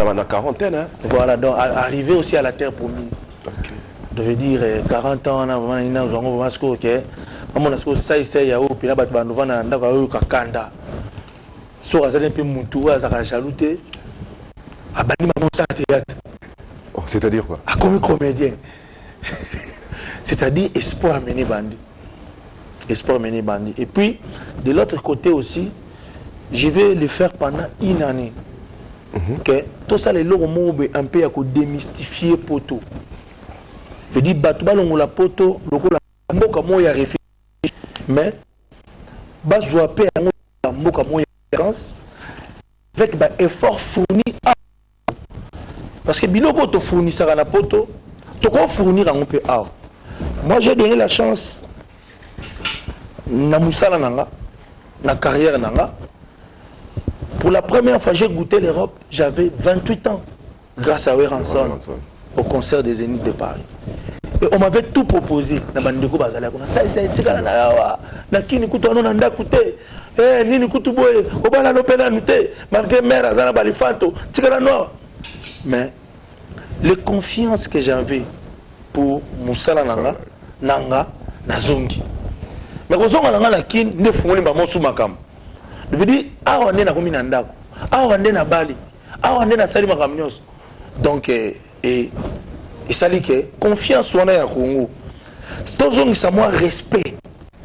dans la quarantaine. Hein. Voilà, donc arriver aussi à la terre promise. Okay. Je veux dire, 40 ans, on a vraiment ce que on a ce que ça y a au puis là bah nous va dans au kakanda. So azali peu mutu azaka jalouté. Abani maman ça théâtre. Oh, c'est-à-dire quoi? Ah comme comédien. C'est-à-dire espoir mené bandi. Espoir mené bandi. Et puis de l'autre côté aussi, je vais le faire pendant une année. Que tout ça les logo un peu à démystifier poto. Je dis batouba longola poto, lokola mboka moya réfléchi. Mais bazwa pe en mboka moya référence avec un effort fourni à parce que biloko to fournir ça na poto, to ko fournir un peu à. Moi j'ai donné la chance na musala nanga na carrière nanga. Pour la première fois j'ai goûté l'Europe, j'avais 28 ans grâce à Weranson au concert des Zénith de Paris. Et on m'avait tout proposé na bandeko bazala kuna ça c'est tikala na na kini kuto non anda kuté eh nini kutu boye obala lopela nuté malgré mère azana balifanto tikala no. Mais les confiance que j'avais pour musala nanga na zongi mais ko zonga nanga na kini ne fungoli ba mosu makam je veux dire awa ndena komi na ndako awa ndena bali awa ndena sali makamnyos donc et ça dit que confiance on a à Congo. Tous ont ça moi respect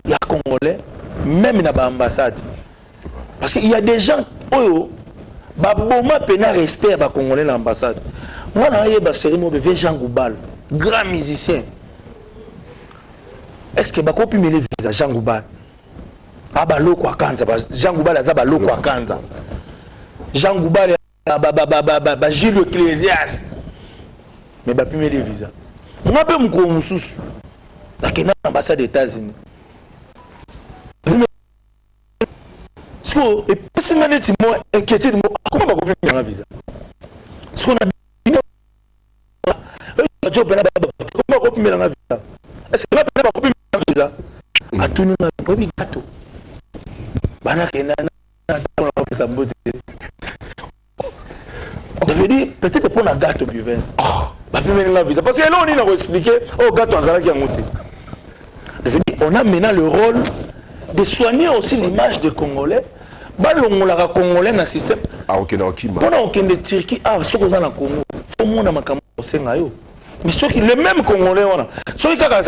ya Congolais même dans l'ambassade. Parce qu'il y a des gens oh ba boma pena respect ba Congolais dans l'ambassade. Moi na yeba cérémonie de Jean Goubal, grand musicien. Est-ce que ba kopi me le visa Jean Goubal? Aba loko akanza Jean Goubal azaba loko akanza. Jean Goubal ba Gilles Ecclésias. Mais bah plus les visas. On a pas mon consus. La Kenya ambassade des États-Unis. Ce que et puis c'est même si moi inquiété de moi comment va couper un visa. Ce qu'on a dit job là comment va couper un visa. Est-ce que là va couper un visa à tout nous pas bi gâteau. Bana Kenya na ça beauté. Je veux dire peut-être pour un gâteau du vin. Parce que là, on a expliqué, oh, gâteau, on a maintenant le rôle de soigner aussi l'image des Congolais. On a Congolais dans le système. Ah, ok, ok. On a aucun de Turquie. Ah, ce qu'on a dans Congo. Faut mon amakambo sengayo. Mais ceux qui les mêmes Congolais, on a. Ceux qui n'a pas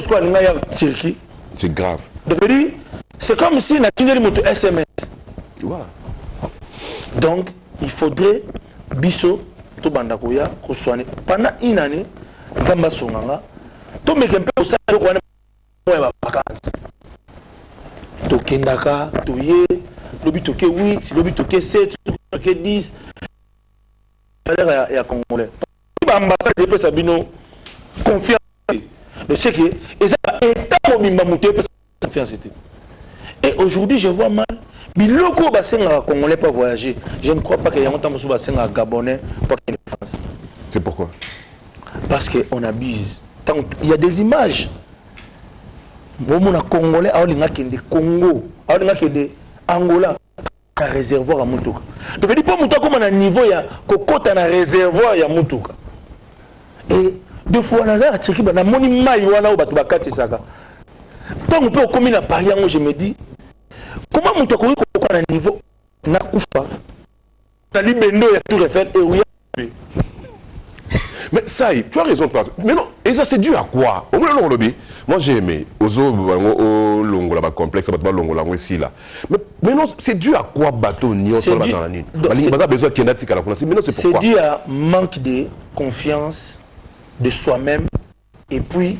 ce qu'on a en Turquie. C'est grave. C'est comme si on a tiré le moto SMS. Voilà. Donc, il faudrait biso to bandakoya ko soigner pendant une année nzamba songanga to meke mpe ko sala ko wana ba vacances to kendaka to ye lobi to ke 8 lobi to ke 7 to ke 10 ya congolais ba ambassade pe sabino confiance de ce que état mobimba muté pe confiance. Et aujourd'hui je vois mal biloko basenga congolais pas voyager. Je ne crois pas qu'il y a longtemps que basenga gabonais pour qu'il fasse. C'est pourquoi? Parce qu'on abuse. Il y a des images. Bon a congolais a linga kende Congo, a linga kende Angola un réservoir à Mutuka. Donc dis pas Mutuka comme un niveau ya kokota na réservoir ya Mutuka. Et deux fois na Tchiki na moni mai wana ba bakati saka. Tant on peut comme na Paris je me dis comment mon tokoui à un niveau na kufa na libendo ya tout refait et oui. Mais ça tu as raison mais non et ça c'est dû à quoi au moins lobby moi j'ai aimé ozo bango longo la complexe ba longo la ici là mais non c'est dû à quoi bateau ni on sur la ligne balinga besoin kenati kala kuna mais non c'est pourquoi c'est dû à manque de confiance de soi-même et puis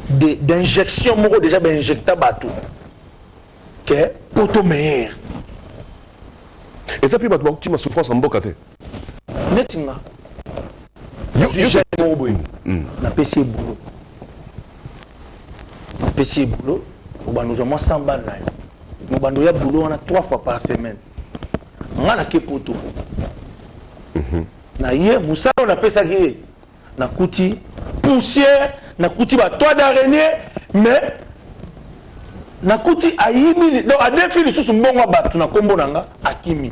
d'injection moko déjà ben injecta bateau que poto meilleur. Et ça puis bateau qui m'a souffrance en bokate. Netinga. J'ai mon boy. Na PC boulot. Na PC boulot. Nous avons 100 balles là. Nous avons ya boulot on a 3 fois par semaine. On a ke poto. Na hier Moussa on a pesa ki na kuti poussière na kuti ba toit d'araignée mais nakuti ayimi donc a défi lisusu mbongo batu na kombo nanga akimi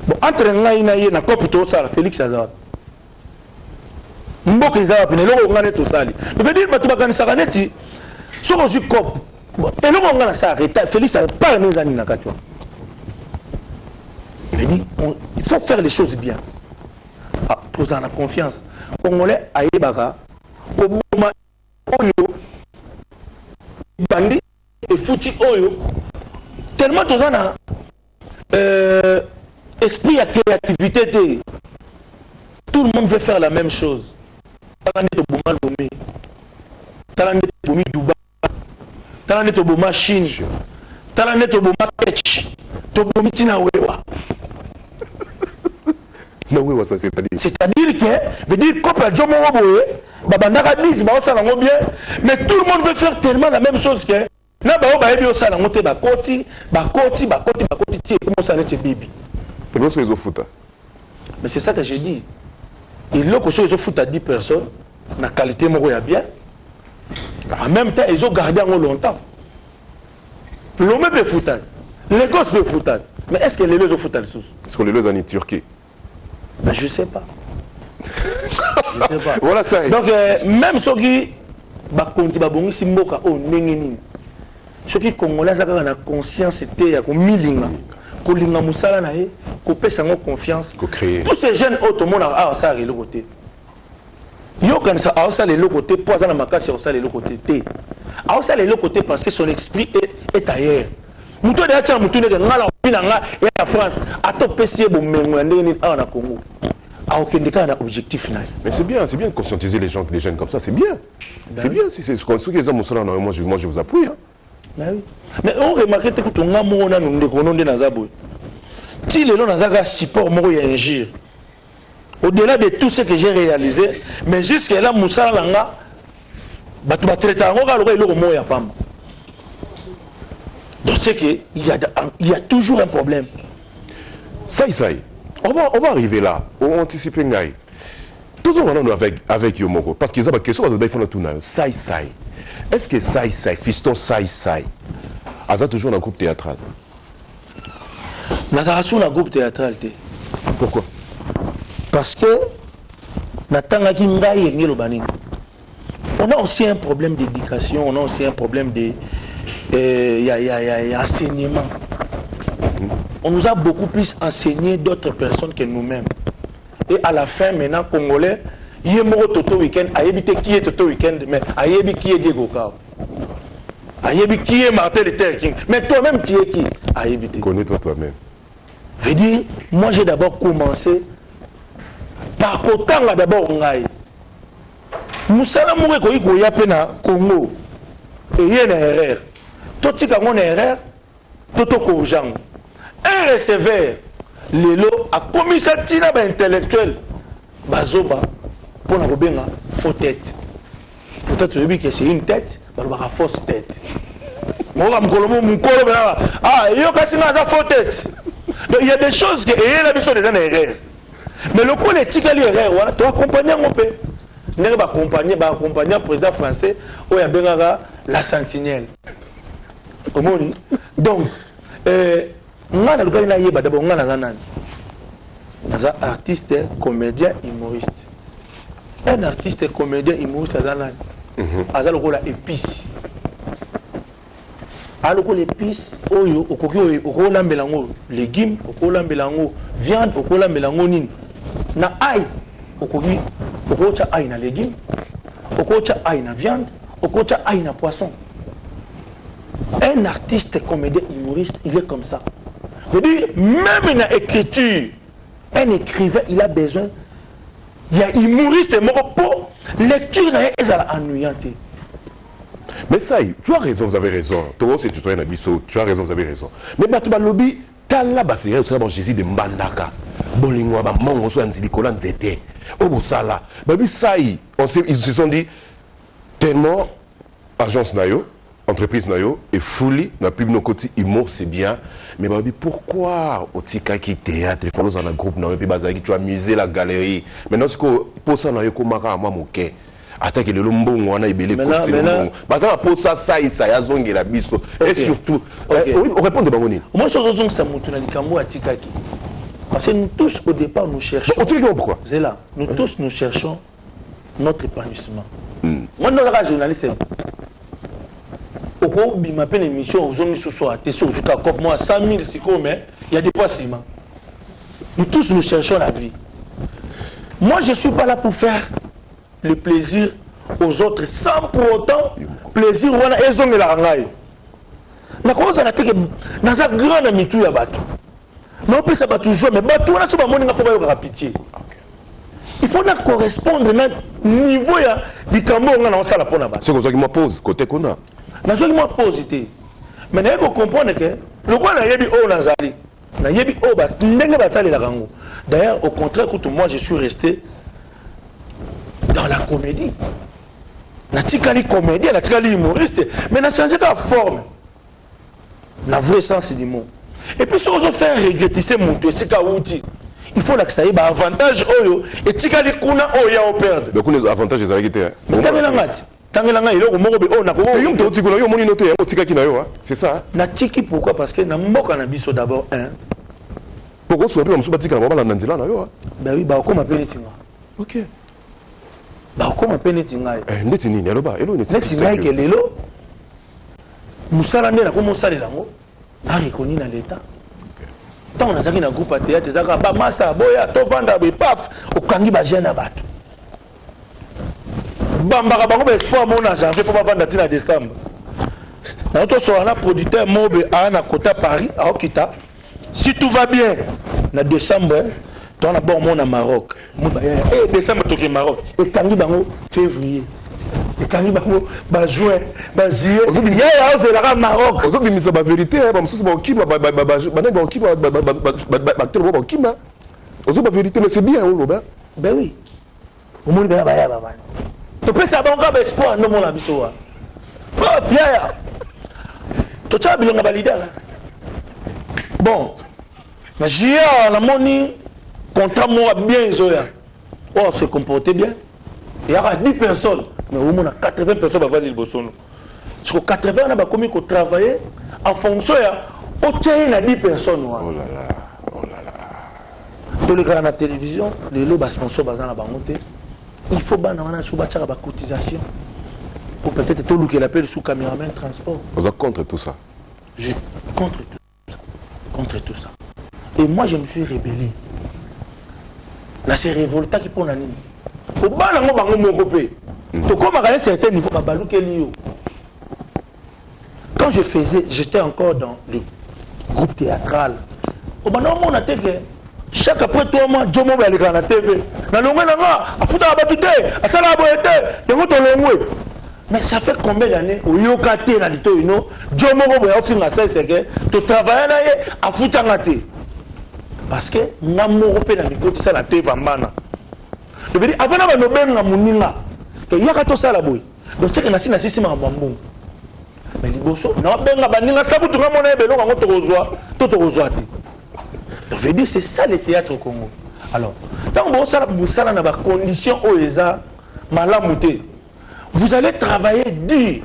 bon entre ngai na ye na copie to sala Félix Azar mboka ezala pene loko ngane to sali je veux dire bato bakanisaka neti soko ozwi cop eloko ngana sa arrêta Félix Azar les années na kati wana je veux dire il faut faire les choses bien tous en confiance congolais ayebaka koboma oyo bandi et fouti oyo tellement tous en esprit à créativité tout le monde veut faire la même chose talande to boma Lomé talande to bomi Dubaï talande to boma Chine talande to boma Ketch to bomi tina wewa non oui ça c'est-à-dire que veut dire couple Jomo Boye babandaka 10 ba osala ngo bien mais tout le monde veut faire tellement la même chose que na ba ba ebi osala ngo te ba koti ti comment ça net bibi et non c'est les foot mais c'est ça que j'ai dit et loko so ils foot à 10 personnes na qualité moko ya bien en même temps ils ont gardé en longtemps l'homme peut foot les gosses peut foot mais est-ce que les deux foot sous est-ce que les deux en Turquie ben, je sais pas. Voilà ça. Donc, même ceux qui ont si mboka o nengeni. Ceux qui congolais ont la conscience était ya ko milinga. Ko linga musala na ye, ko pesa ngo confiance. Ko créer. Tous ces jeunes autres monde a ça le côté. Yo kan ça a ça le côté poza na makasi a ça le côté té. A ça le côté parce que son esprit est ailleurs. Muto de acha muto ne ngala pinanga et la France a to pesier bo mengo ndeni na Congo. A aucun des cas un objectif na. Mais c'est bien de conscientiser les jeunes comme ça, c'est bien. C'est bien si c'est ce qu'on les hommes sont moi je vous appuie hein. Mais oui. Mais on remarque que tout nga mo na ndeko kononde na zabo. Ti lelo na zaka support moko ya ingir. Au-delà de tout ce que j'ai réalisé, mais jusqu'à là musala langa batu ba traiter ngo ka lo iloko mo ya pamba. Donc c'est qu'il y a toujours un problème. Ça. On va arriver là. On va anticiper Ngaï. Toujours maintenant avec Yomoko. Parce qu'ils ont une question, on va faire tout. Ça. Est-ce que ça, fiston ça, a toujours un groupe théâtral? Nous avons un groupe théâtral. Pourquoi? Parce que on a aussi un problème d'éducation, on a aussi un problème de y a enseignement. On nous a beaucoup plus enseigné d'autres personnes que nous-mêmes. Et à la fin, maintenant, Congolais, il y a un Toto Weekend, il y a qui est Toto Weekend, mais il y a qui est Diego Kao. Il y a qui est Martin Luther King. Mais toi-même, tu es qui? Connais-toi toi-même. Je veux dire, moi j'ai d'abord commencé par Kotanga d'abord Ngaï. Moussala Mouré Koïko Yapena Congo. Et il y a une erreur. Toti Kangon erreur, Toto Kojang. Un receveur, Lelo a commis ça tina ba intellectuel. Bazoba, pour la robenga, faux tête. Peut-être que c'est une tête, bah la fausse tête. Moi, il y a faux tête. Donc il y a des choses qui sont des erreurs. Mais le politique est l'erreur, tu accompagnes un peu. Nous allons accompagner le président français, où il y a la sentinelle. Donc, on a d'abord un artiste, comédien, humoriste. Un artiste, comédien, humoriste, il a la épice. Alors l'épice, okola melango légumes, okola melango viande, okola melango nini. Na ail, okocha ail na légumes, okocha ail na viande, okocha ail na poisson. Un artiste, comédien, humoriste, il est comme ça. Je veux dire, même dans l'écriture, un écrivain, il a besoin. Il y a humoriste et pour lecture, elle est ennuyante. Mais ça, tu as raison, vous avez raison. Toi aussi, tu as raison, vous avez raison. Mais Batouba Lobby, t'as là, c'est Jésus de Mbandaka. Bolingwa, Mango, Nzilikola, Nzete. Obosala. Babi, ça, ils se sont dit, tellement, agence Nayo, entreprise Nayo, et Fouli, n'a plus nos côtés, humour, c'est bien. Mais Babi, pourquoi au Tika qui théâtre, il faut dans un groupe Nayo, puis Bazaki, tu as musé la galerie. Maintenant, c'est que pour ça, Nayo, comment à moi, mon attaque le lombo on a ibelé pour ça pour ça ya zongi la biso et surtout on répond de bangoni moi chose zongi ça mutu na likambo atikaki Parce que nous tous, au départ, nous cherchons... Pourquoi? C'est là. Nous tous, nous cherchons notre épanouissement. Moi, je suis journaliste. Au cours de ma peine émission, aux hommes sous soi, t'es sûr, jusqu'à moi, 100 000 psychos, mais il y a des poids ciment. Nous tous, nous cherchons la vie. Moi, je ne suis pas là pour faire le plaisir aux autres sans pour autant plaisir ou ils ont la rangaille. Na cause la teke na za grand ami tout ya bateau. Mais on peut ça pas toujours mais bateau on a sur mon faut pas pitié. Il faut correspondre à niveau ya du cambo on a ça la pour na bateau. C'est comme ça qui me pose côté qu'on a. Na zo qui me pose mais na ko comprendre que le quoi na yebi o na zali. Na yebi o bas ndenge ba sali la rango. D'ailleurs au contraire que moi je suis resté dans la comédie. Natikali comédien, natikali humoriste, mais n'a changé de forme. N'a vrai sens du mot. Et puis si on veut faire regretter mon tour, c'est qu'outil. Il faut que ça ait un avantage oyo et tikali kuna oya au perdre. Donc les avantages des agriculteurs. Mais tangelanga il est moko be on a ko. Yo mto tikuna yo moni noté o tikaki na yo, c'est ça. Na tiki pourquoi parce que na mboka na biso d'abord un. Pourquoi soit bien musuba tikana baba na nzila na yo? Ben oui, ba ko m'appelle tinga. OK. Ba ko m'appelle tinga. Ndeti nini aloba? Elo neti. Neti ngai ke lelo. Musala ndela ko musala lango. A reconnu dans l'état. Tant on a ça qui na groupe à théâtre, ça ba massa boya to vanda be paf o kangi ba jeune abato. Bambaka bango ba espoir mon janvier pour vendre tina décembre. Na to so na producteur mobe a na kota Paris a okita. Si tout va bien na décembre, tu as bon mon à Maroc. Et décembre tu es Maroc. Et kangi bango février. Et kangi bango ba juin, ba juillet. Il y a c'est la Maroc. Aujourd'hui mais ça ba vérité ba mususu ba okima ba okima ba okima. Aujourd'hui ba vérité mais c'est bien on loba. Ben oui. Au monde ba ya ba. Tu peux ça bango ba espoir no mon la biso wa. Ba fier. Tu as bilonga ba leader. Bon. Mais j'ai la moni contrat moi bien zoya. Oh, se comporter bien. Il y aura 10 personnes, mais au moins 80 personnes vont aller au Bosono. Parce que 80 on a commis qu'on travailler en fonction au tien à 10 personnes. Oh là là, oh là là. Tous les gars à la télévision, les lobes sponsors basant la banque, il faut ban on a sous bâtir la cotisation. Pour peut-être tout le qui l'appelle sous caméraman transport. Vous êtes contre tout ça? Je contre tout ça. Contre tout ça. Et moi, je me suis rébellé. Là, c'est révoltant qui prend la ligne. Au bas, on va me couper. Donc, comme à un certain niveau, quand je faisais, j'étais encore dans le groupe théâtral. Au bas, on a dit que chaque après toi, moi, je m'en vais aller à la TV. Mais ça fait combien d'années au Yokate, na lito ino, je m'en vais offrir à ça, c'est que tu travailles à Foutangate. Parce que nous européens na mikoti ça la teva mana. Je veux dire avant na noben na muninga que yaka to ça la boy. Donc c'est que na sina sisi ma bambou. Mais liboso na benga baninga sabu tu ngamona ebelo ngo to kozwa ti. Je veux dire c'est ça le théâtre au Congo. Alors, tant que ça musala na ba conditions oeza malamuté. Vous allez travailler dur.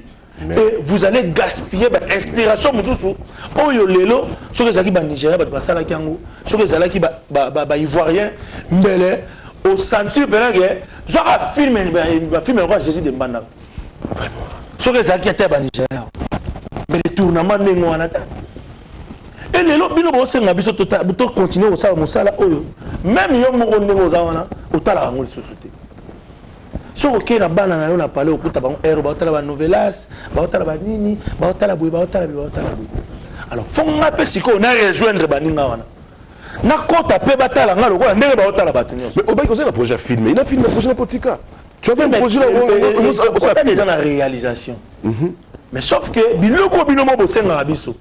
Et vous allez gaspiller l'inspiration. Oh yo lelo, ceux qui sont Nigériens, basala kiango, ceux qui sont ivoiriens, mbele, au centre pénal, soit un film roi Jésus de Mbana. Ceux qui sont Nigériens, mais le tournement n'est pas. Et lelo bino bo senga biso to continuer au sala mosala oyo. Même yo mo ndé ozana, otala ngoli société. Si on a banana, on a parlé au bout de la novelas, la nini, la boui. Alors, faut que si on a rejoindre Baninga. Na kota pe batala ngalo ko ndenge ba otala batu nyonso. Mais obai koza na projet filmé, il a filmé projet politique. Tu as fait un projet là on ça dans la réalisation. Mais sauf que biloko binomo bosenga biso.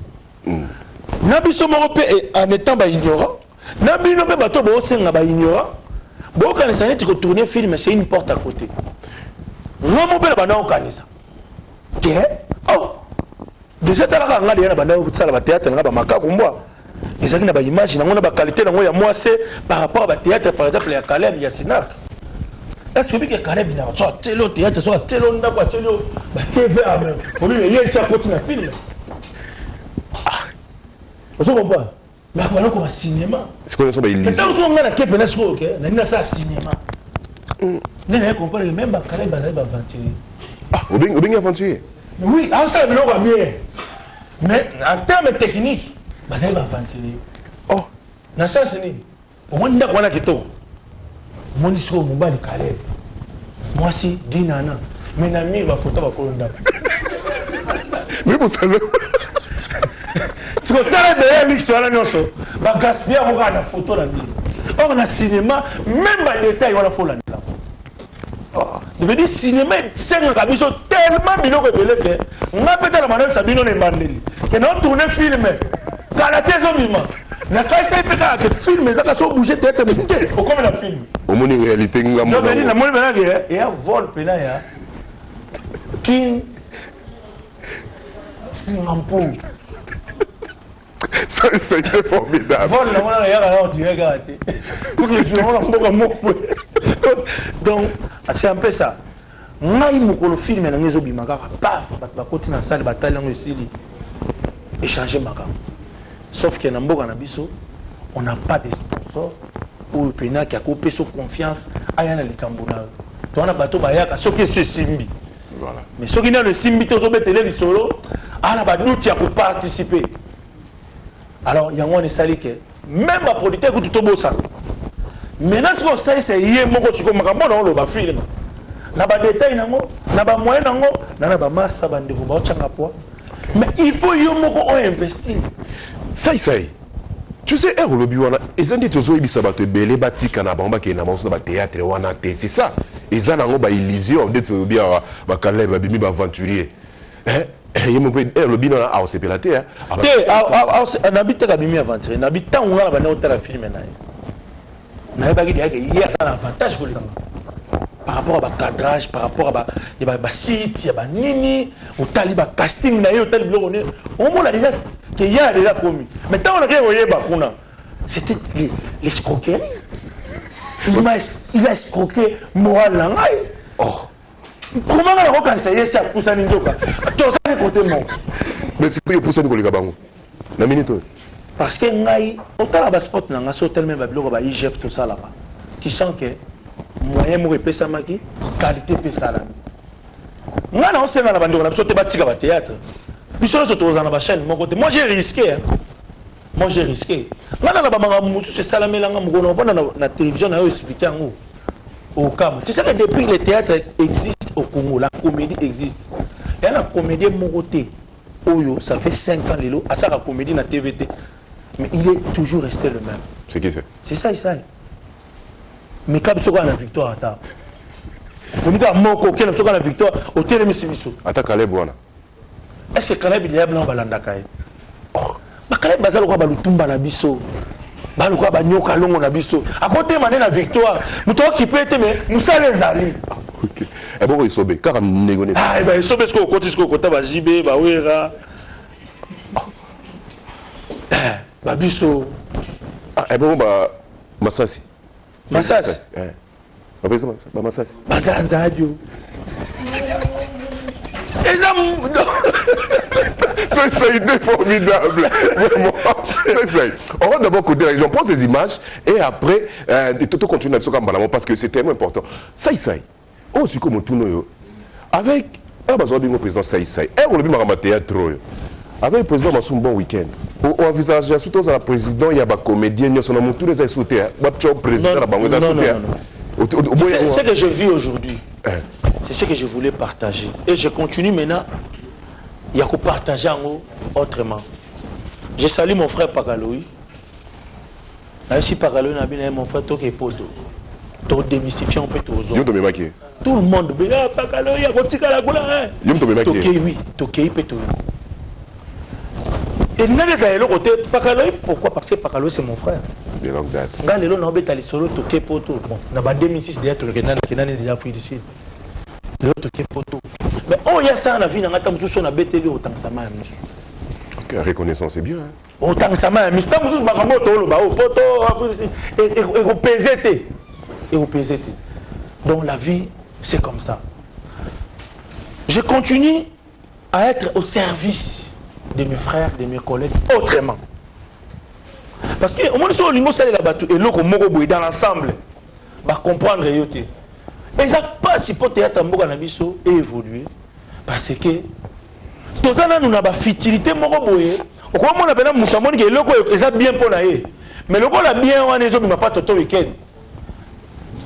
Na biso moko pe en étant ba ignorant, na bino pe bato bosenga ba ignorant. Bon, quand on est retourné film, c'est une porte à côté. Non, mon père, on connaît ça. Oh, déjà, tu as regardé le théâtre, tu as macaque ou moi. Les amis, ils image, ils ont la qualité, moi, c'est par rapport au théâtre, par exemple, il y a Caleb, il y a Sinak. Est-ce que Caleb, il y a soit tel théâtre, soit tel autre, tel autre, TV, pour lui, il y a un film. Vous comprenez? Mais voilà comme un cinéma. C'est quoi ça, il Mais tant qu'on a la quête, on a ce ok, on a ça cinéma. On a compris même Bakala Bazai Bavantier. Ah, au bien aventurier. Oui, ah ça mais on va mieux. Mais en termes techniques, Bazai Bavantier. Oh, na ça c'est ni. Au moins ndako wana keto. Mon discours mobile Caleb. Moi si dinana. Mais na mi ba photo ba kolonda. mais bon ça. C'est que t'as les mix sur la notion. Bah gaspiller on regarde la photo là. Or na cinéma même pas détail on la faut là. Je veux dire cinéma c'est un cabiso tellement bilo que belé que on a peut-être la manière Sabino ne mandeli. Que non tourner film. Quand la thèse au moment. Na kai sai peka que film ça ça bouger tête mais au comme la film. Au moins en réalité nga non mais na moi maintenant que ya vol pena ya. King Singampur. Ça a été formidable. Vol là on a regardé. Pour que je donc c'est un peu ça. Ngai mukolo film na ngezo bimaka paf ba continue na salle bataille ngo esili échanger maka. Sauf que na mboka na biso on n'a pas de sponsor ou pena qui a coupé sur confiance ayana likambo na. To na bato bayaka soki c'est simbi. Voilà. Mais ceux qui n'ont le simbi to zo betele li solo ala ba douti ya ko participer. Alors il y a un sali que même la producteur que tout bossa. Maintenant ce qu'on sait c'est hier moko siko makambo na lo ba film. Na ba détail nango, na ba moyen nango, na ba massa bande ko ba changa poa. Mais il faut yo moko on investir. Ça. Tu sais, er lobby wana, ils ont dit toujours ibisa bato belé batika na bamba ke na banso na théâtre wana té, c'est ça. Ils ont nango ba illusion d'être lobby ba kalé ba bimi ba aventurier. Hein? Il me dit er lobby na a c'est pelaté hein. On habite ka bimi aventurier, on habite on na ba na hôtel film na. Na ba ki dia il y a ça l'avantage pour les par rapport à cadrage, par rapport à site, il y a nini, au taliba casting, au taliba on a déjà qu'il y a déjà commis. Mais tant on a créé c'était l'escroquerie. Il a escroqué moral. Oh. Comment on a conseillé ça pour ça n'indoka? Tous ça côté mon. Mais c'est pour ça que les gars na minute. Parce que ngai au taliba spot nanga so tellement babilo ba IGF tout ça là-bas. Tu sens que moyen mo repesa maki qualité pesa la nga na osenga na bandeko na biso te batika ba théâtre biso na soto na ba chaîne mon côté moi j'ai risqué nga na ba manga musu c'est salamelanga mukono vona na télévision na yo expliquer ngo au Cam tu sais que depuis le théâtre existe au Congo la comédie existe et la comédie mon côté oyo ça fait 5 ans lelo à ça la comédie na TVT mais il est toujours resté le même c'est qui c'est ça mais quand tu as la victoire à ta pour nous moko quel tu as la victoire au télémi simiso ata Caleb wana est-ce que Caleb il y a blanc balanda kai oh ba Caleb bazalo ko ba lutumba na biso ba lo ko ba nyoka longo na biso à côté mané la victoire muto qui peut être mais musala ezali OK et bon il sobe car négocier ah ben sobe ce ko koti ce ko kota ba jibe ba wera ba biso ah et bon ba Masasi Massas. Massas. Banzanzadio. Ça a été formidable. Vraiment. Ça. On va d'abord côté la région. On prend ces images et après, tout continue parce que c'est tellement important. Ça. On suit comme tout nous. Avec un président Ça. On a vu ma théâtre. Avec le président, on a un bon week-end. On envisage surtout à la président, il y a des comédiens, il y a tous les sautés. C'est ce que je vis aujourd'hui. C'est ce que je voulais partager. Et je continue maintenant. Il y a qu'à partager autrement. Je salue mon frère Pagaloui. Si Pagaloui n'a bien mon frère Toké Poto. To démystifier un peu tout aux autres. Tout le monde. Pagaloui, il y a Toké, oui. Toké Poto. Et nous avons côté Pagaloui. Pourquoi? Parce que Pagaloui c'est mon frère. De longue date. Galelo n'a pas été solo Toké Poto. Bon, on a 2006 déjà tout le Kenan est déjà pris d'ici. Le Toké Poto. Mais on y a ça dans la vie, on a tant de choses on a bêté autant que ça m'a mis. Ok, reconnaissance c'est bien. Autant que ça m'a mis. Tant que ça m'a poto le bas, poto, et au PZT. Et au PZT. Donc la vie, c'est comme ça. Je continue à être au service de mes frères, de mes collègues, autrement. Parce que au moins si on lingo ça la bateau et l'autre moko boy dans l'ensemble va comprendre yoté. Et ça pas si pour théâtre mboka na biso et évoluer parce que tout ça nous na ba futilité moko boy. Au quoi on appelle mutamoni que l'autre est bien pour naé. Mais le gars la bien on est pas toto week-end.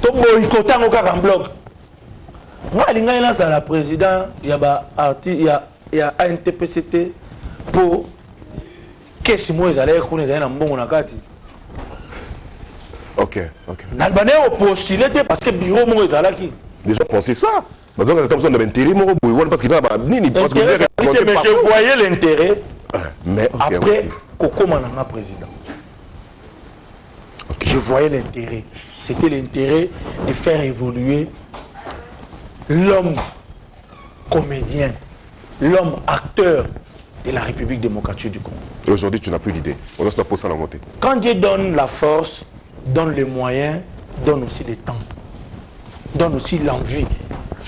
To boycotter ngo ka en bloc. Moi linga ina ça la président ya ba arti ya ANTPCT pour qu'est-ce moi ils allaient connaître un bon na kati. Ok. N'albanais au postulé parce que bureau moi ils allaient qui. Déjà pensé ça. Parce que on a intérêt parce que ça va ni parce que mais je voyais l'intérêt. Mais après Coco Mananga président. Je voyais l'intérêt. C'était l'intérêt de faire évoluer l'homme comédien, l'homme acteur de la République démocratique du Congo. Et aujourd'hui, tu n'as plus d'idée. On doit se poser ça à la montée. Quand Dieu donne la force, donne les moyens, donne aussi le temps, donne aussi l'envie.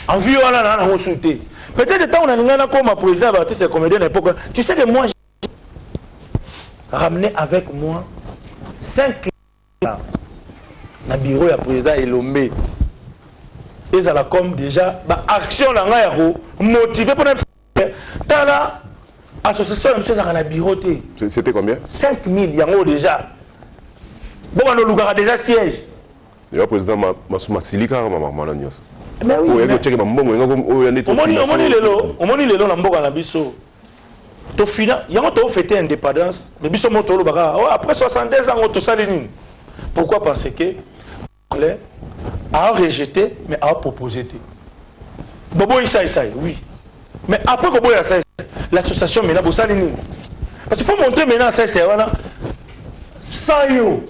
Envie, on a sauté. Peut-être que on a comme président artiste et comédien à l'époque. Tu sais que moi, j'ai ramené avec moi 5 dans le bureau du président Elombe. Et ça comme déjà action motivée pour la association de bureau. C'était combien? 5 000, il y a déjà. Bon, on a déjà siège. Le président Masuma Silika, mais oui, on m'a dit le long dans la biso. To fina, il y a un fêté indépendance, mais biso moto après 72 ans on saline. Pourquoi? Parce que a rejeté mais a proposé. Bobo Issa, oui. Mais après que Bobo Issa, l'association maintenant vous saline. Parce qu'il faut montrer maintenant ça c'est voilà. Sans yo,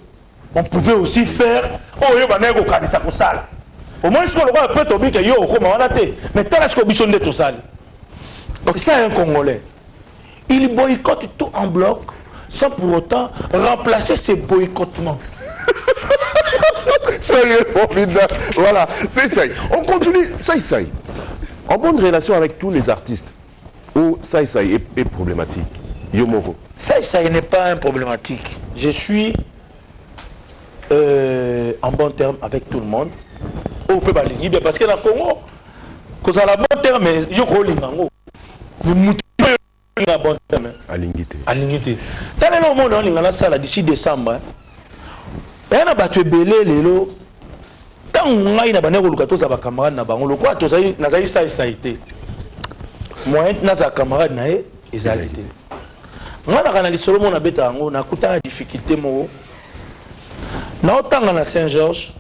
on pouvait aussi faire oh yo banego kanisa ko sala. Au moins, ce qu'on voit un peu tombé que yo comment on a été. Mais t'as la scobition de tout ça. C'est ça un Congolais. Il boycotte tout en bloc sans pour autant remplacer ces boycottements. Ça y est formidable. Voilà, c'est ça. On continue. Ça. En bonne relation avec tous les artistes. Où ça est problématique. Yomoro. Ça n'est pas un problématique. Je suis en bon terme avec tout le monde. On peut pas l'ignorer parce que dans le Congo, quand ça a la bonne terme, il y a un bon terme. À l'ingité. Tant que le monde on a ça d'ici décembre. Il y a battu belé lelo. Tant on a une banane au lukato ça va camarade na bango. Le quoi tout ça ça été. Moi na za camarade na ezalité. Moi na kana lisolo mon abeta ngo na kuta difficulté mo. Na otanga na Saint-Georges.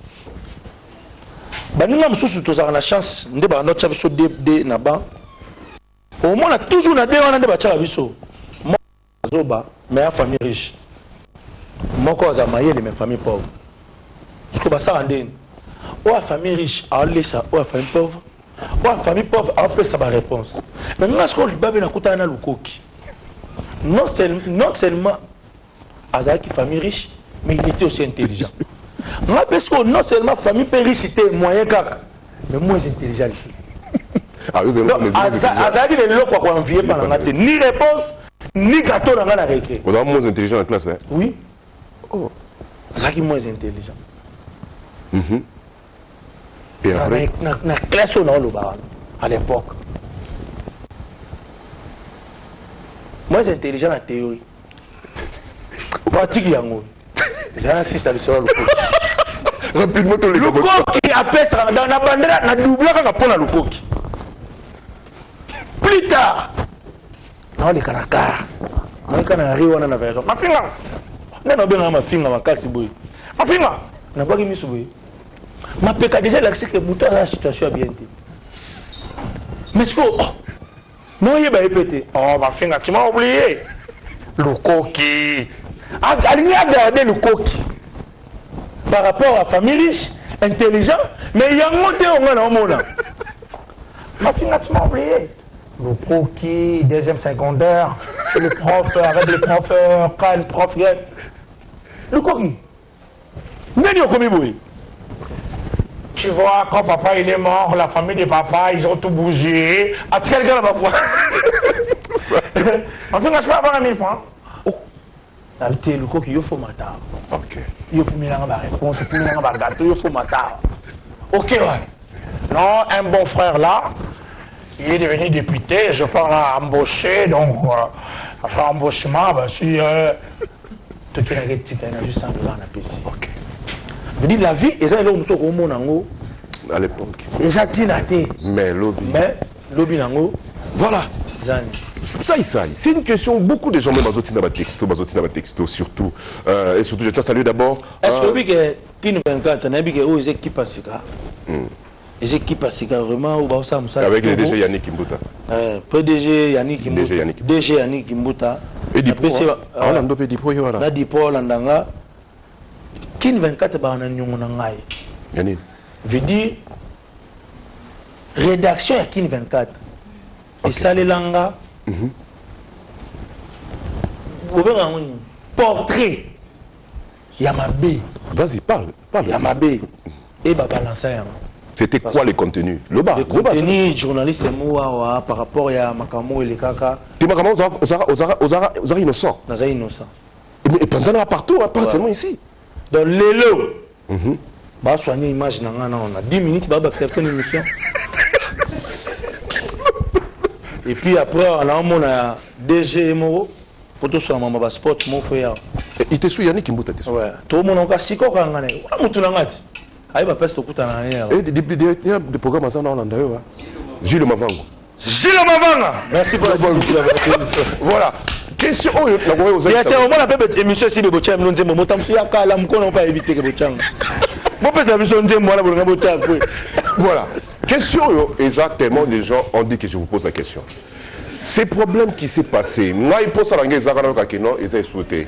Baninga mususu tozaka na chance nde ba notre biso de na ba au moins a toujours na de wana nde ba tchaka biso zoba mais a famille riche moko za mayele mais famille pauvre ce que ba ça ndeni ou a famille riche a laissa ou a famille pauvre a peut sa réponse mais nga ce que babe na kutana lukoki non seulement azaki famille riche mais il était aussi intelligent. Moi, parce que non seulement famille péricité, moyen cac, mais moins intelligent. Azali de l'eau quoi envier par la ni réponse, ni gâteau dans la récré. Vous avez moins intelligent dans la classe, hein? Oui. Oh. Azali moins intelligent. Et après? Na classe on a le bar à l'époque. Moins intelligent en théorie. Pratique yango. C'est un système de cela. Rapidement, tout le monde. Le coq qui appelle ça dans la bandera, na double quand on a le coq. Plus tard, non les caracas, non quand on arrive on a la version. Ma finga, non bien ma finga ma casse boy. Ma finga, n'a pas mis sous boy. Ma péca déjà l'accès que muta la situation bien été. Mais ce que non il va répéter. Oh ma finga, tu m'as oublié. Le coq. Aligné à garder le coq par rapport à la famille riche, intelligent, mais il y a un monté au moins. Ma fille tu m'as oublié. Le coq, deuxième secondaire, c'est le prof, avec les profs, quand le prof vient. Le coq. Tu vois, quand papa il est mort, la famille de papa, ils ont tout bougé. À quel gars la fois? Ma fille, tu peux avoir 1000 francs. na te luko ki yo faut matar. OK. Yo pour me ba réponse, pour me ba gâteau, yo faut matar. OK ouais. Non, un bon frère là, il est devenu député, je parle à embaucher donc après embauchement bah si tout qui n'a que na juste $100 na PC. OK. Je dis la vie et ça là on se comme nango À l'époque. et ça tina te. Mais lobby nango voilà. zani. Ça, c'est une question, beaucoup de gens, même Bazotina Batexto, surtout. Et surtout, je tiens à saluer d'abord. Est-ce que que Kin 24, on a dit que les équipes à Sika les équipes à Sika vraiment, ou ça avec le DG Yannick Kimbuta. PDG Yannick Kimbuta. DG Yannick Kimbuta. Et Dipo, on a ndopé Dipo, voilà. La Dipo, Landanga. Kin 24, on a nyongonangai. Yannick. Veut dire, rédaction à Kin 24. Et ça, les langas. Portrait Yamabé. Vas-y, parle. Yamabé. Et balancer. C'était quoi les contenus? Le contenu journaliste moi par rapport à Makamo et les caca. Tu Makamo, Ozara innocent. Naza innocent. Et pendant partout, pas seulement ici. Dans l'élo. Bah soigner image on a 10 minutes bah accepter l'émission. Et puis après, on a mon DG Moro pour tout ça, maman sport, mon frère. Il te suit Yannick Kimbuta. Ouais. Tout le monde a siko kangane. On a tout l'angati. Aïe bah peste tout à l'année. Et des programmes à ça on a d'ailleurs. Gilles Mavango. Gilles Mavanga. Merci pour la bonne voilà. Question il y a tellement la bête émission si le bocham non demo motam si aka la mko non pas éviter que bocham. Moi pense la vision demo la bonne bocham. Voilà. Question exactement les gens ont dit que je vous pose la question. Ces problèmes qui s'est passé, moi il pose à l'anglais Zakano Kakeno et ça souhaité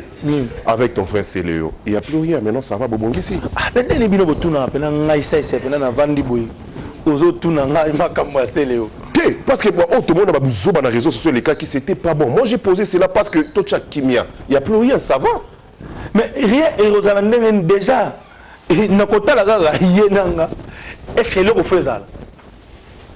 avec ton frère Céléo. Il n'y a plus rien maintenant ça va bobongi ici. Ah ben les bino botuna pena ngai sai sai pena na vandi boy. Ozo tuna ngai makamwa Céléo. Parce que tout le monde a besoin dans les réseaux sociaux les cas qui c'était pas bon. Moi j'ai posé cela parce que tout chaque kimia, il n'y a plus rien, ça va. Mais rien et Rosalandeng déjà na kota la gaga yenanga. Est-ce que le fait ça?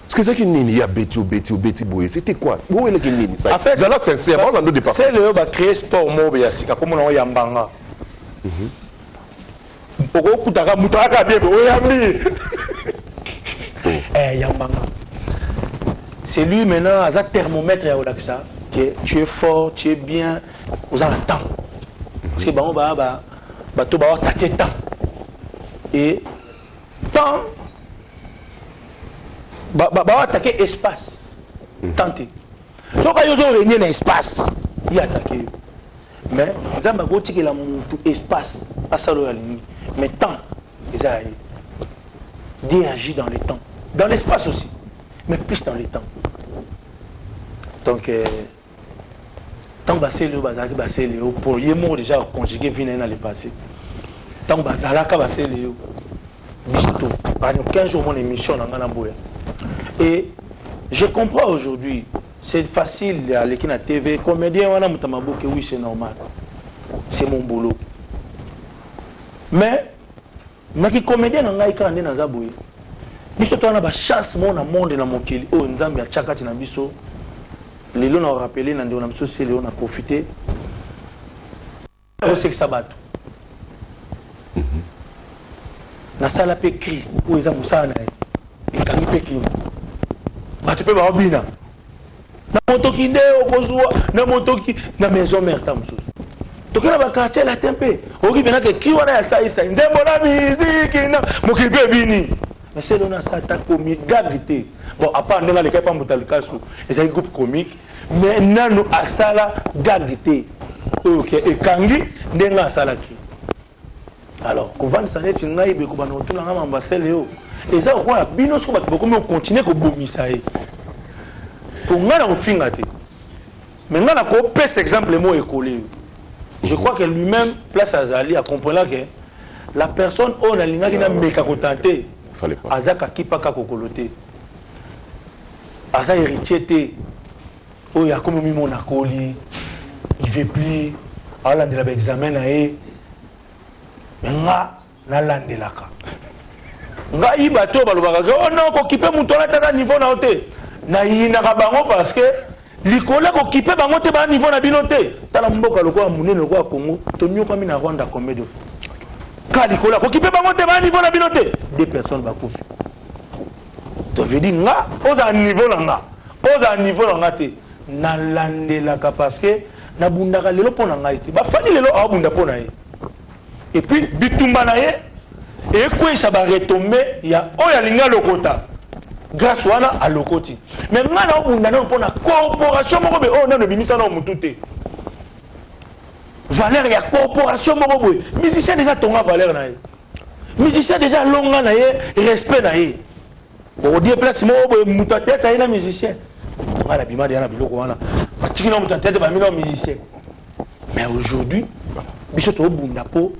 Parce que c'est qu'il y a Betty Boy, c'était quoi? Où est le Kinini ça? En fait, c'est sincère, on a deux départs. C'est le va créer sport mobile sika comme on yambanga. Oko kutaka mutaka bien oyambi. Yambanga. C'est lui maintenant à un thermomètre à Olaxa que tu es fort, tu es bien, vous avez le temps. Parce que bah on va tu vas attaquer temps. Et temps bah attaquer espace. Tenter. So quand ils ont régné dans l'espace, il attaqué. Mais Zamba go tiki la mutu espace à salo la ligne. Mais temps, ils a agit dans le temps, dans l'espace aussi, mais plus dans le temps. Donc tant que le bazaki basé le pour y mot déjà conjugué vient dans le passé. Tant que bazalaka basé le bisto. Par 15 jours mon émission dans Nganaboya. Et je comprends aujourd'hui, c'est facile à aller à la TV, comédien, on a que oui, c'est normal. C'est mon boulot. Mais, je suis comédien, je suis dans Zaboué. Je suis une chance, mon monde dans mon kili. Oh, Nzambi a tchakati na biso. Les gens ont rappelé, on a profité. C'est que ça bat. Na sala pe cri, où ils ont moussana. Et quand ils pékin. Tu peux voir bien. Na motoki nde okozwa, na motoki na maison mère tamsusu. Tokana ba quartier la tempé. Oki bena ke ki wana ya saisa, ndembo na musique na mokibe bini. Mais c'est l'on a ça ta comique gagité. Bon à part ndenga le kai pa mutalikasu, et c'est un groupe comique, mais nanu asala gagité. OK, et kangi ndenga asala ki. Alors, ko vendre ça net ngai be ko bana otuna ngama mbasele yo. Et ça quoi bino so ba ko continuer ko bomisa e. Pour moi, on finit. Mais on a coupé cet exemple le mot écolé. Je crois que lui-même, place à Zali, a compris que la personne, on a l'ingénieur qui n'a pas qu'à contenter. Azaka qui pas qu'à cocoloter. Azaka héritier. Oh, il y a comme mon acoli. Il veut plus. Alors, il a l'examen. Mais on a l'andelaka. On a eu bateau. Oh non, on a occupé mon toilette à niveau na hauteur. Na yinaka bango parce que likola kokipe bango te ba niveau na bino te tala mboka lokola munene lokola Congo tonyokami na Rwanda combien de fois ka likola kokipe bango te ba niveau na bino te 2 personnes bakufi to veut dire nga oza niveau na nga oza niveau na nga te na landelaka parce que na bundaka lelo pona ngai te ba fani lelo abunda pona ye et puis bitumba na ye et quoi ça va retomber ya oya linga lokota grâce wana à lokoti mais nga na bunda na pona corporation moko be oh na no bimisa na mutu te valeur ya corporation moko boy musicien déjà tonga valeur na ye musicien déjà longa na ye respect na ye bon dire place moko boy mutu tête na musicien on a bima de na biloko wana matiki na mutu tête ba mino musicien mais aujourd'hui biso to bunda pour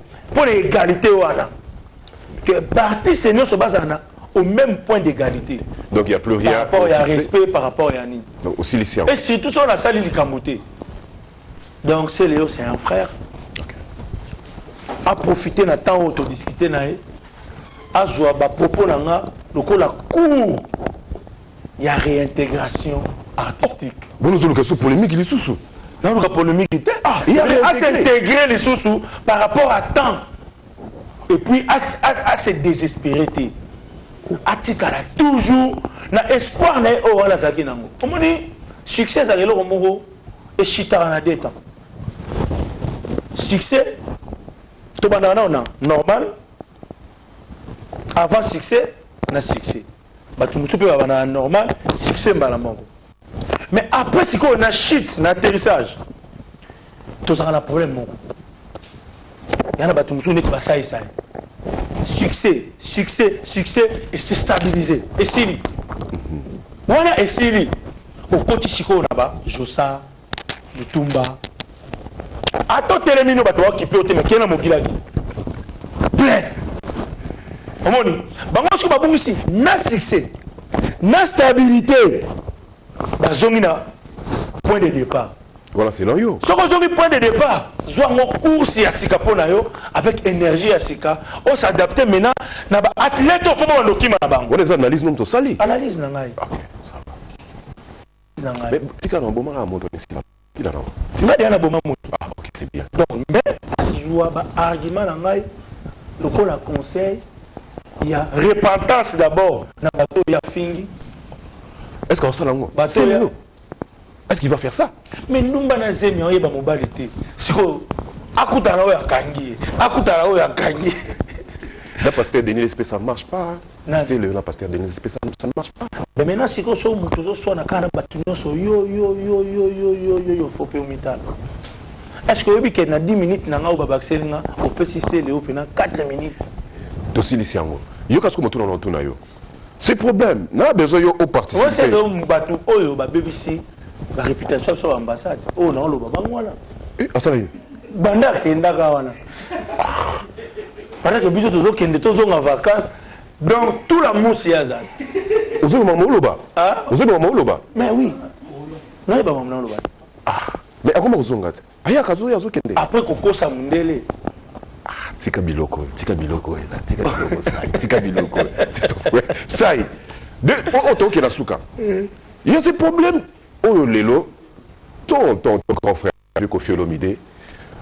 l'égalité wana que parti senior se base au même point d'égalité. Donc il n'y a plus rien. Par rapport à respect, par rapport à Yanni. Donc aussi les siens. Et surtout sur la salle, il est donc c'est Léo, c'est un frère. Okay. A profiter de temps où discuter nae, a jouer à propos nanga, donc la cour, il y a réintégration artistique. Bon, nous avons une question polémique, il est sous-sous. Non, la polémique était il y a à s'intégrer les sous-sous par rapport à temps. Et puis à se désespérer. À tikara toujours na espoir na o wala zaki nango. Comment dit succès ça lelo komoko et chitara na deta. Succès to banana na normal avant succès na succès. Ba tu mutu pe ba na normal succès mbala moko. Mais après si on a chute na atterrissage. Tout ça a un problème. Il y en a des gens qui ça et ça. Succès, succès, succès, et c'est stabilisé. Et Sili. Voilà, et Sili. Au côté Siko, on a Jossa, Lutumba. Attends, Télémino, qui peut être, mais qui est dans mon village. Plein. On dit, si on a ici, na succès, na stabilité, bazongina, point de départ. Voilà, c'est là. Si on a un point de départ, on a un cours avec énergie on s'adapte maintenant. Athlète, on fait un document. On les analyse, non, tout sali. Analyse, non. Mais tu as un bon moment à monter ici. Tu as un bon moment. Ah, ok, c'est bien. Donc, mais, je vois un argument, le conseil, il y a repentance d'abord. Il y a fini. Est-ce qu'on s'en a c'est nous. Est-ce qu'il va faire ça? Mais nous, on a zemi, on a mobilité. Si on a kangi, la pasteur Denis Lespé, ça ne marche pas. C'est le pasteur Denis Lespé, ça ne marche pas. Mais maintenant, si on a un canard, yo, faut que est-ce que vous avez 10 minutes, on peut assister les 4 minutes? Aussi, les siens. Yo, qu'est-ce qu'on tourne en tourne? C'est problème. On a besoin de participer. C'est le bateau, BBC. La réputation sur l'ambassade. Oh non, le baba voilà. Ah ça y est. Banda kendaka wana. Pendant que biso tozo kende tozo en vacances dans tout la mousse yazat. Ozo maman loba. Ah. Ozo maman loba. Mais oui. Non ba maman loba. Ah. Mais comment ozo ngate? Aya kazo yazo kende. Après kokosa mundele. Ah, tika biloko eza, tika biloko. C'est tout vrai. Ça y est. De autant que la souka. Il y a ces problèmes. Oh Lelo, ton grand frère avec Koffi Olomide,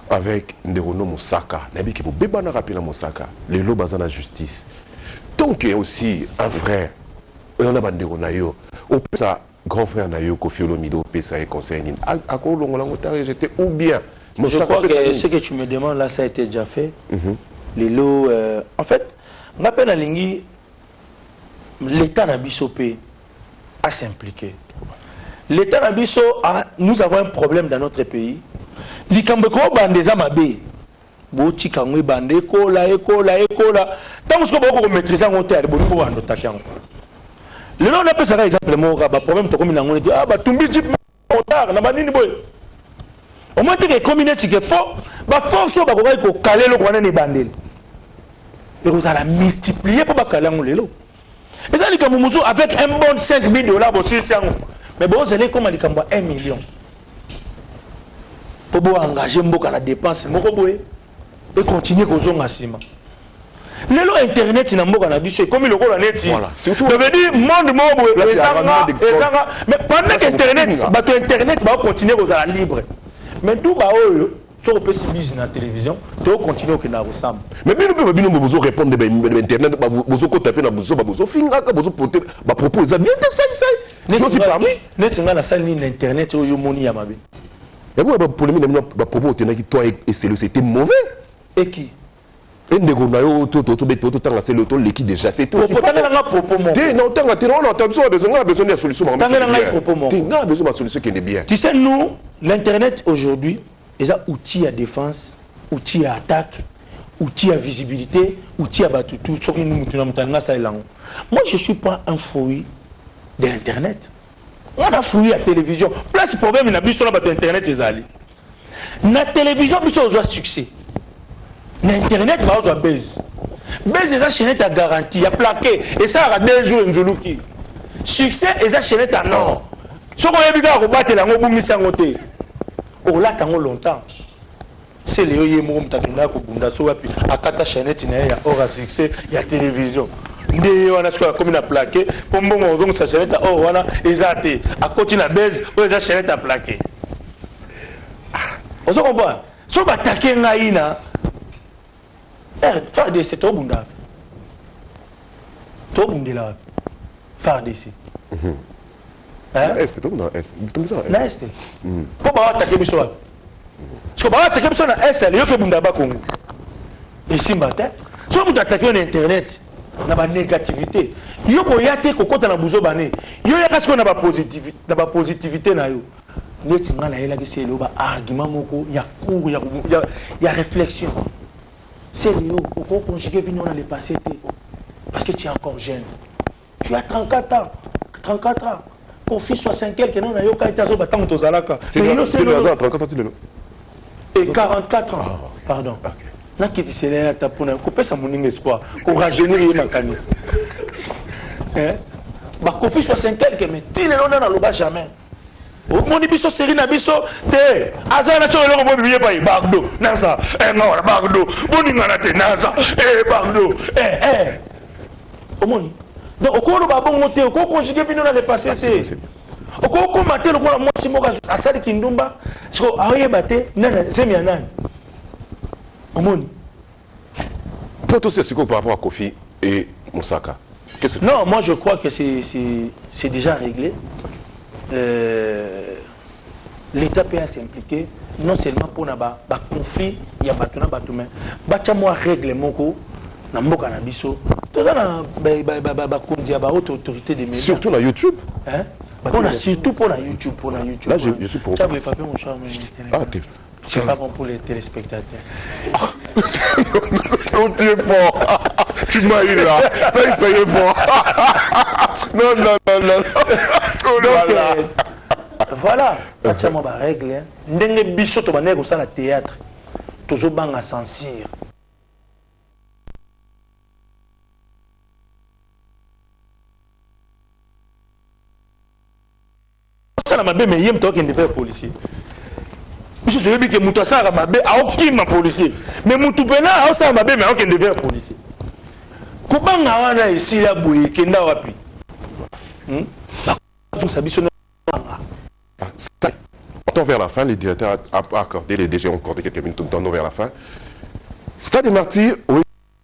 avec Nderono Moussaka, Nabi qui peut bien rappeler Moussaka, Lelo bazana justice. Donc il y a aussi un frère, on a Bandero Nayo, au ça grand frère Nayo Koffi Olomide au ça est conseil. À quoi l'on j'étais ou bien. Je crois que ce que tu me demandes là, ça a été déjà fait. Lelo, en fait, on appelle à Lingui, l'État Nabisopé à s'impliquer. L'État Nabiso, nous avons un problème dans notre pays. Likambeko bandeza mabe. Boti kangwe bande ekola. Tant que vous maîtrisez en hôtel, vous pouvez en attaquer. Le nom n'a pas ça exemple moi ba problème to comme nango dit ah ba tumbi jip retard na banini boy. Au moins que communauté que faut ba force ba ko caler le kwana ne bandel. Et vous allez multiplier pour ba caler ngolelo. Et ça likamumuzo avec un bon 5 000 $ bossi siango. Mais bon, c'est comme 1 million. Pour engager Mboka la dépense, et continuer à faire lelo internet na mboka na biso comme le rôle net voilà surtout ça veut dire monde mo ezanga mais pendant que internet bato internet va continuer aux ala libre mais tout ba oyo sur peut se bise na télévision to continuer que na ressemble mais bino bozo répondre de internet bozo ko taper na bozo ba bozo finga ka bozo porter ba proposer bien de ça je aussi parmi net nga na salle ni internet oyo moni ya mabe et vous ba polémique na ba propos tenaki toi et c'était mauvais et qui ndeko na yo to tanga c'est le to l'équipe déjà c'est tout tanga na propos mon non tanga on a besoin de solution tanga na propos mon on a besoin de solution qui est bien tu sais nous l'internet aujourd'hui est un outil à défense outil à attaque outil à visibilité outil à battu tout ce que nous tanga ça moi je suis pas un fruit de l'internet on a fruit à télévision place problème na biso na ba internet ezali na télévision biso ozo succès na internet ba ozo base eza chaîne ta garantie ya plaqué et ça a 2 jours nzuluki succès eza chaîne ta non soko yebika ko batela ngo bungisa ngote o la tango longtemps c'est le yoye mo mtakenda ko bunda so wapi akata chaîne tina ya ora succès ya télévision ndé wana siko comme na plaqué pombongo ozongo sa chaîne ta o wana eza te akoti na base o eza chaîne ta plaqué ozo comprendre so batake ngai na faire des c'est tout bunda tout bundela faire des est tout dans est tout ça na est ko ba attaquer biso wa so ba attaquer biso na est le yoke bunda ba Congo et simbata so bunda attaquer na internet na ba négativité yo ko yate ko kota na buzo bane yo ya kasiko na ba positivité na yo neti ngana yela ki c'est le ba argument moko ya cours ya réflexion c'est Léo, pourquoi conjuguer venir dans le passé parce que tu es encore jeune. Tu as 34 ans. 34 ans. Ton fils 60 quelques non, il y a c'est le 34 ans, et 44 ans. Pardon. Na qui dit c'est là ta pour couper sa mon espoir, pour rajeunir ma canis. Hein? Ba Kofi 60 quelques mais tu le non dans le bas jamais. Mon biso série na biso te azana cho lo mo biye pai bagdo nasa ngora bagdo boni ngana te nasa bagdo omoni donc okolo ba bongo te ko conjuguer vino na le passé te okoko mater ko mo simoka asali kindumba siko aye bate nana zemi nani omoni toi c'est ce que par rapport à Kofi et Moussaka qu'est-ce que non moi je crois que c'est déjà réglé. L'État peut s'impliquer non seulement pour na ba conflit ya batuna batuma bacha moi règlement ko na mboka na biso to na ba konzi ya ba haute autorité des médias surtout na YouTube hein surtout pour na YouTube là je suis pour ça veut pas mon cher c'est pas bon pour les téléspectateurs oh tu es fort tu m'as eu là ça y est fort non voilà bacha mo ba règle ndenge biso to banego sala théâtre tozo banga censure sala mabe mais yem to kende faire policier biso to yebi ke muto sala mabe aokima policier mais mutu pena au sala mabe mais aokende faire policier ko banga wana esila boye kenda wapi Tendons vers la fin, les directeurs ont accordé, les DG ont accordé quelques minutes, tendons vers la fin. Stade des Martyrs,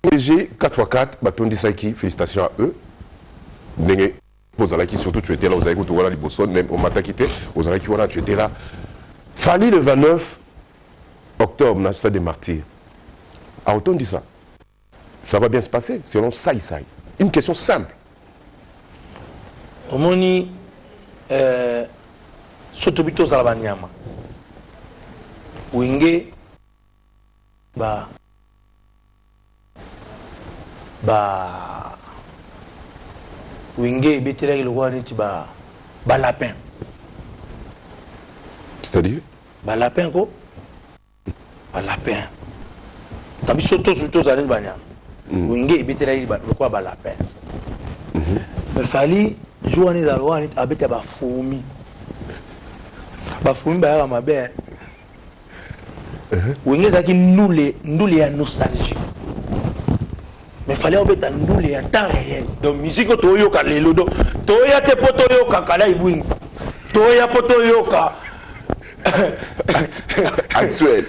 DG 4x4, Batondi Saiki, félicitations à eux. Nenge, Ozalaki, surtout tu étais là, Ozalaki, tu vois là, même au matin quitté, Ozalaki, voilà, tu étais là. Fali le 29 octobre, dans le Stade des Martyrs. A autant dit ça. Ça va bien se passer, selon Saï Saï. Une question simple. Omoni, Sotobito Zalabanyama. Wenge, Wenge, Betela, le roi, lapin. C'est-à-dire lapin, quoi? Lapin. Tabi Soto Zalabanyama. Wenge, Betela, le roi, lapin. Mais fallait jouer dans le roi, avec des fourmis. Bafoumi ba ma be wengeza ki ndule ya nostalgie mais fallait obéta ndoule en temps réel. Donc musique toyo ka lelo do toya te poto yo ka kala ibwing. Toya poto yo ka actuel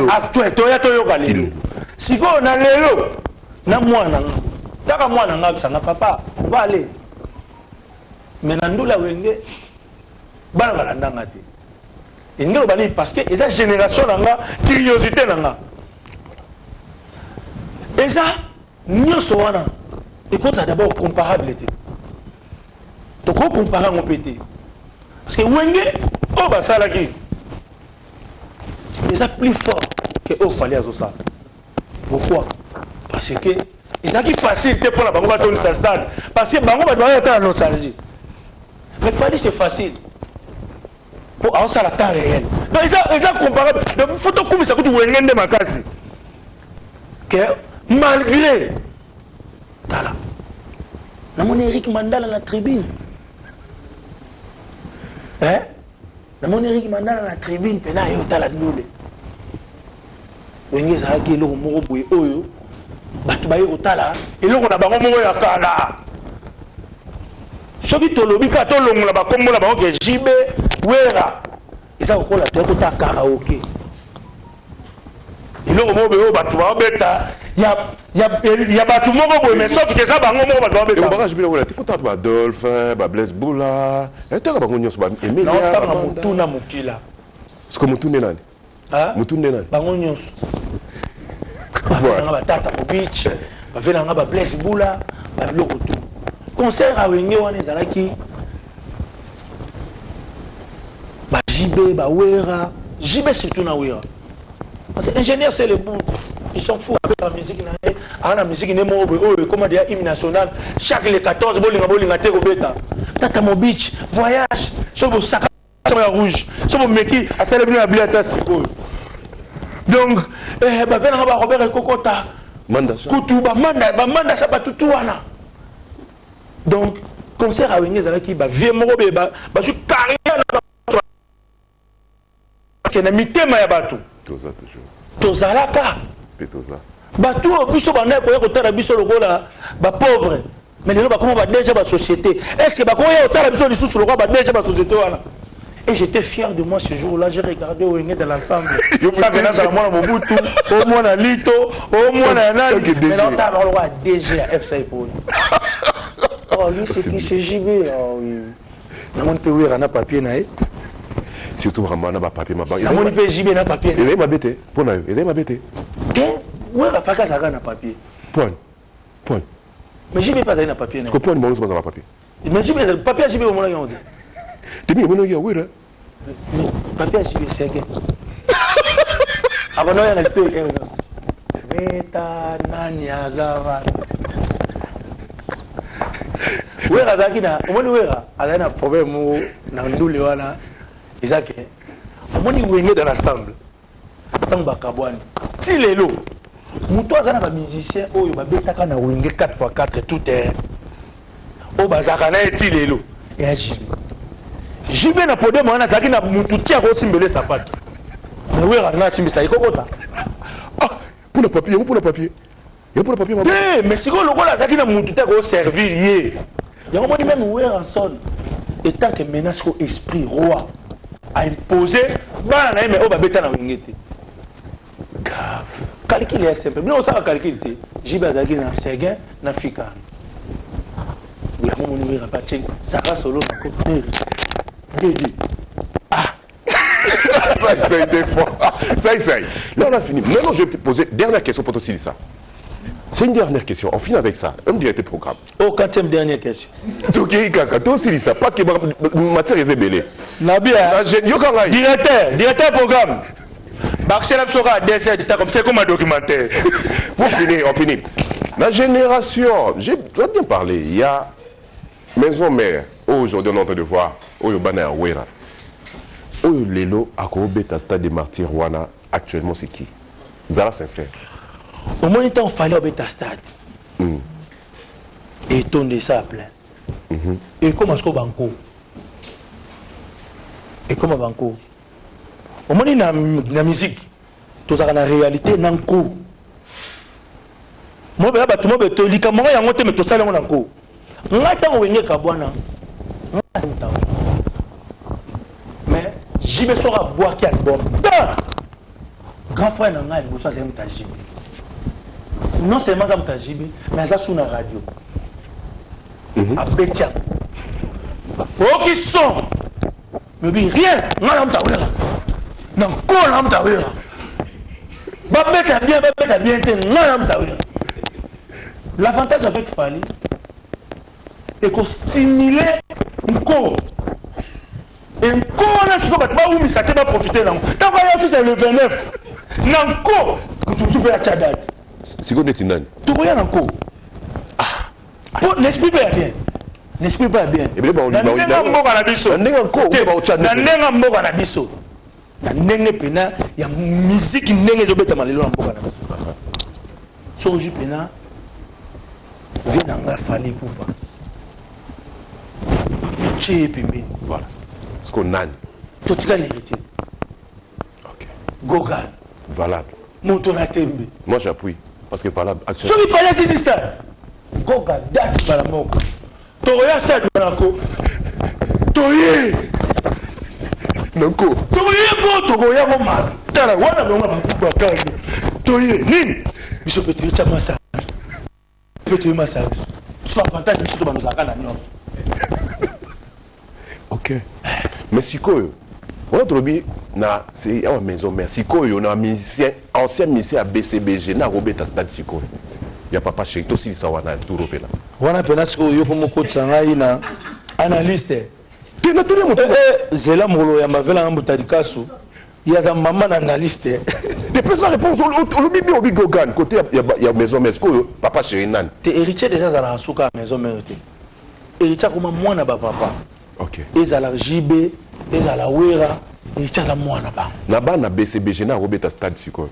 actuel toya toyo ka lelo. Siko na lelo na mwana taka mwana ngabisa papa va aller. Mais na ndoula wenge bana balandanga te. Ingelo bani parce que esa génération nanga curiosité nanga. Esa nyonso wana écoute ça d'abord comparable était to ko comparer mon pété parce que wenge o basala ki esa plus fort que o fallait azosa. Pourquoi? Parce que esa qui facile te pour la bango bato au stade parce que bango bato ba ta nostalgie mais fallait c'est facile pour avoir ça la temps réel. Donc esa comparable de photo comme ça que tu wenge de makasi que malgré tala namoni Eric Mandala na tribune namoni Eric Mandala na tribune pena yo tala ndule wenge za ki eloko moko boye oyo bato baye kotala eloko na bango moko ya kala soki tolobi ka tolongola bakombo na bango ke jibe wera eza kokola toyekota karaoke eloko moko boye oyo bato baobeta ya bato moko boye mais sauf que ça bango moko bato baobeta obaka jibila wala tifo tata badolphin Blaise Boula etaka bango nyonso baemeotanga motu na mokila siko motu nde nani motu nde nani bango nyonso bavelanga batata mobich bavelanga Blaise Boula babiloko tu concert awenge wana ezalaki bajibe bawera jibe surtout na wera parce que ingénieur c'est le bout ils sont fous avec la musique la musique n'est pas comme des hymne national chaque les 14 bolinga te robeta tata mobich voyage sur vos sacs rouge sur vos meki à célébrer la biata siko donc ba venanga ba Robert Kokota manda kutu ba manda sa batutu wana donc concert à wenge zalaki ba vie moko ba su carrière na na mitema ya batu toza toujours tozalaka petoza batu biso bana ko kotala biso lokola ba pauvre mais lelo ba comment ba déjà ba société est-ce que ba ko ya kotala biso lisusu lokola ba déjà ba société wana et j'étais fier de moi ce jour-là j'ai regardé Wenge dans l'ensemble ça que dans moi Mobutu au moins na Lito au moins na nani mais non t'as le DG à FC pour oh lui c'est qui c'est JB oh oui na mon peut ouvrir un papier na surtout ramana ba papier ma banque na mon peut JB na papier il m'a bêté pour na il m'a bêté ouais la faca ça na papier point mais JB pas na papier na ko point mo pas na papier mais JB papier JB mo na yonde temi mo na oui là papier JB c'est que abano ya na to meta nani azava wera zaki na omoni wera azana problème na ndule wana izake omoni Wenge dans l'ensemble tant bakabwani ti lelo muto azana ba musicien oyo babetaka na Wenge 4x4 tout est o bazaka na ti lelo ya jibe na podium wana zaki na mutu tia ko simbele sapato mais wera na simbisa ikokota pour le papier il pour le papier mais si ko lokola zaki na mutu tia ko servir yé il y a même wera son étant que menace ko esprit roi a imposé bana na mais o babeta na Wenge te grave calcul est simple mais on sait calcul te jibe zaki na Seguin na Fika il y a mon numéro pas check ça va solo na ko Dédé. Ça essaye des fois. Ça essaye. Là, on a fini. Maintenant, je vais te poser dernière question pour toi, Silissa. C'est une dernière question. On finit avec ça. On me dirait tes programmes. Oh, quatrième dernière question. Ok, Kaka, toi, Silissa, parce que matière est belée. Nabia. Directeur programme. Baxelab sera décès comme c'est comme un documentaire. Pour finir, on finit. La génération, je dois bien parler. Il y a maison mère. Aujourd'hui, on est en train de voir. Oyo bana wera. Oyo lelo akobeta stade de martyr wana actuellement c'est qui? Zara sincère. Au moins temps fallait obeta stade. Et tourner ça plein. Et comment est-ce qu'on banco? Et comment banco? Au moins na musique. Tout ça la réalité nanko. Moi be ba tumo be to likamanga yango te me to sala ngona ko. Ngata ngo wenge ka bwana. Ngata mutawe. Mais JB sera boire qui album. Grand frère n'a pas besoin de JB. Non seulement ça me JB, mais ça sur la radio. À Bétia. Oh qui sont. Mais bien rien. Non on t'a ouvert. Non quoi on t'a ouvert. Ba bête bien non on t'a ouvert. L'avantage avec Fali est qu'on stimule encore. Et encore on a ce que tu vas profiter là. Tant que c'est le 29. Nanko, tu vas à Tchadat. C'est quoi tu n'as? Tu regardes encore. N'explique pas bien. N'explique pas bien. Et bien bon, na nenga mboka na biso. Na nenga mboka na biso. Na nenge pena ya musique nenge zobeta malelo na mboka na biso. So ju pena vient nga Fali poupa. Che pembe. Voilà. Ce qu'on a. Totika l'héritier. OK. Gogan. Valable. Montona Tembe. Moi j'appuie parce que valable. Ce qu'il fallait c'est ce stade. Goga date par la mort. Toya stade Monaco. Toye. Nanko. Toye go Toya go mal. Tala wana bonga ba kuba kanga. Toye nini? Biso peut-être chama ça. Peut-être ma ça. Ce avantage biso to ba nous akana nyos. OK. Mais sikoyo. On a trouvé na c'est à maison mais sikoyo na musicien ancien musicien à BCBG na Robert Stade sikoyo. Ya papa chéri to si ça wana tout repela. Wana pena sikoyo ko ko tsanga ina analyste. Tu na tele moto. Zela molo ya mavela na mutadikasu. Ya za maman analyste. Tu peux ça répondre au bibi au bigogan côté ya maison mais sikoyo papa chéri nan. Te héritier déjà za la suka maison mère te. Héritier comme moi na ba papa. OK. Ezala JB, ezala Wera, et tchaza mwana ba. Na ba na BCBG na Robert Stade sikoyo.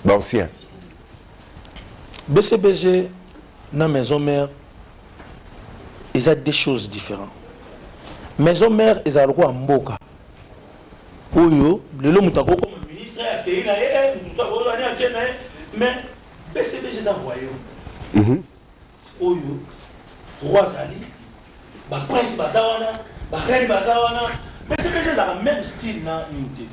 L'ancien. BCBG na maison mère, ils ont des choses différentes. Maison mère, ils ont quoi mboka. Oyo, le lo mutako comme ministre a été là, mais BCBG ça royaume. Oyo, roi Zali, ba prince bazawana, ba reine bazawana, BCBG ça a le même style na unité.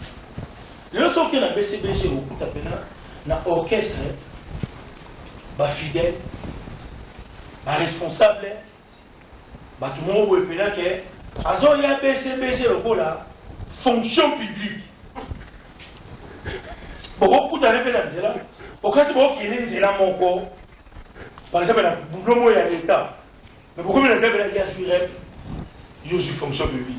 Le son qui na BCBG au kutapena na orchestre ba fidèle, ba responsable, ba tout le monde ou epena que azo ya BCBG le là fonction publique. Beaucoup d'années pena nzela, okasi bo ki nzela moko. Par exemple la boulot ya l'état. Mais beaucoup de gens qui assurent, ils ont fonction publique.